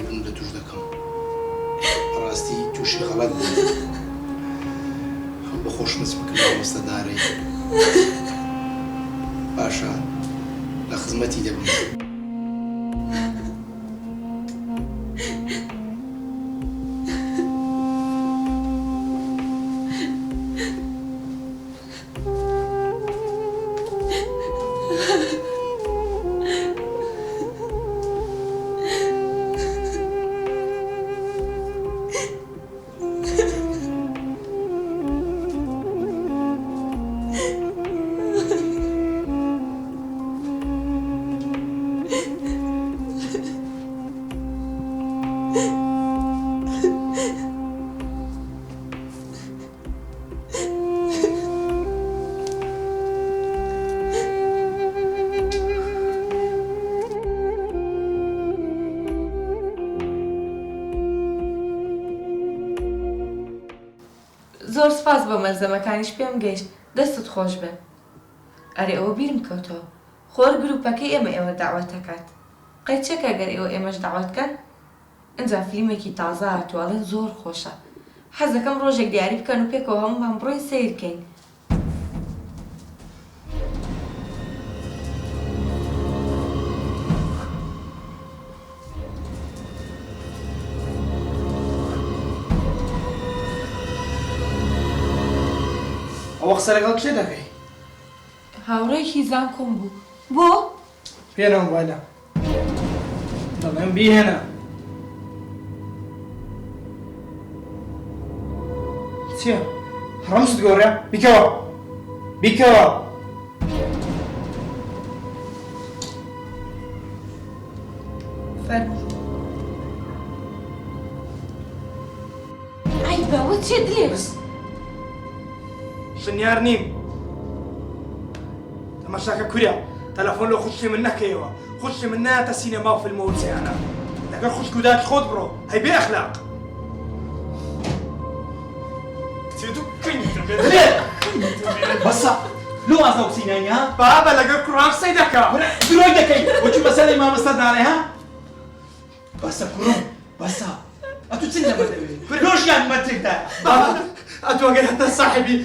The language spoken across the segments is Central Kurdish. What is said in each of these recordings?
لێبوون لە توش دەکەم ڕاستی تووشی غەڵەت بوو بە خۆشنووس بکرد مامۆستادارەی باشە لە خزمەتی دەبم زۆر سپاس بۆ مەلزەمەکانیش پێم گەیشت دەستت خۆش بێ ئەرێ ئەوە بیرم کەوتەوە خۆر گروپەکەی ئێوە داوات دەکات قەیچێکە گەر ئێمەش داواتکەن ئەنجا فیلمێکی تازە هاتووەڵێن زۆر خۆشە حەز دەکەم ڕۆژێک دیاری بکەن و پێکەوە هەمومان بڕۆین سەیرکەین ئەوە قسە لەگەڵ کێ دەکەی؟ هاوڕێکی زان کۆم بوو بۆ؟ پێنە مۆبایلە دەڵێم بیهێنە چییە؟ هەڕەمست گۆڕە؟ بیکەوە بیکەوە فەرموو ئای بەوە چێ دلێ؟ شنیار نیم تەماشاکە کوریا تەلەفۆن لە خوشکی من نەکەیەوە خوشکی من ناتە سینەما و فیلمە وچیانە لەگەڵ خوشک و داکی خۆت بڕۆ هەی بێ ئەخلاق بەسە لۆ ئازا و سینانی ها بابە لەگەڵ کوڕان قسەی دەکا درۆی دەکەی وەچی مەسەلەی مامۆستا داڕێ ها بەسە کوڕم بەسە ئەتو چی لەمە دەوێت لۆژیان مەتێکدا بابا ئەتو ئەگەر هەتا ساحبی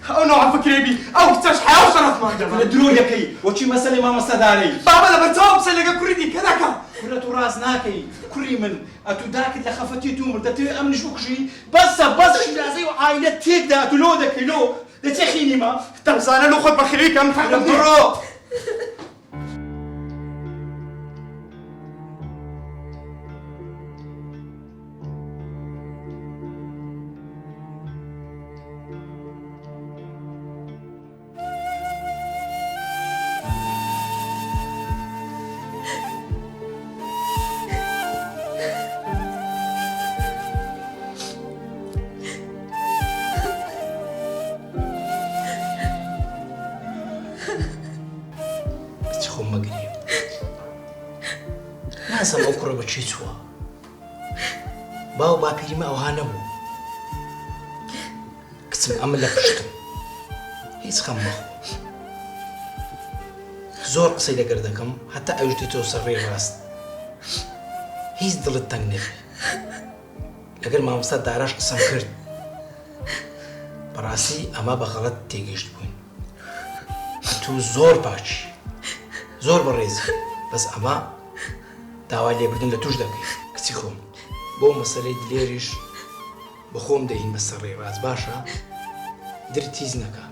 ئەو نوع فکرێبی ئەو کچەش حیا و شەرەفمان دەبا لە درۆ دەکەی وەچی مەسەلەی مامۆستا داڕێ بابا لەبەر چاوە قسەی لەگەڵ کوڕی دیکە دەکا کورە تو ڕاست ناکەی کوڕی من ئەتو داکت لە خەفەتی تو مرد دەتەوێت ئەمنیش بکوژی بەسە بەس شیرازەی و عایلە تێکدا ئەتو لۆ دەکەی لۆ دەچێ خینیمە دەمزانە لە خۆت بەخێوی کەم بڕۆ خۆم مەگری نازەم ئەو کوڕە بەچی چووە باو باپیریمە ئەوها نەبوو کچم ئەمە لە پشتم هیچ خەم مەخۆ زۆر قسەی لەگەر دەکەم هەتا ئەوش دێتەوە سەر ڕێ ڕاست هیچ دڵت تەنگ نەبێ لەگەر مامۆستا داراش قسەم کرد بەڕاستی ئەمە بە غەڵەت تێگەیشت بووین تو زۆر پاچی زۆر بەڕێزی بەس ئەمە داوای لێبردن لە توش دەکەی کچی خۆم بۆ مەسەلەی دلێریش بە خۆم دەهین بەسەر ڕێ ڕاست باشە دری تیز نەکە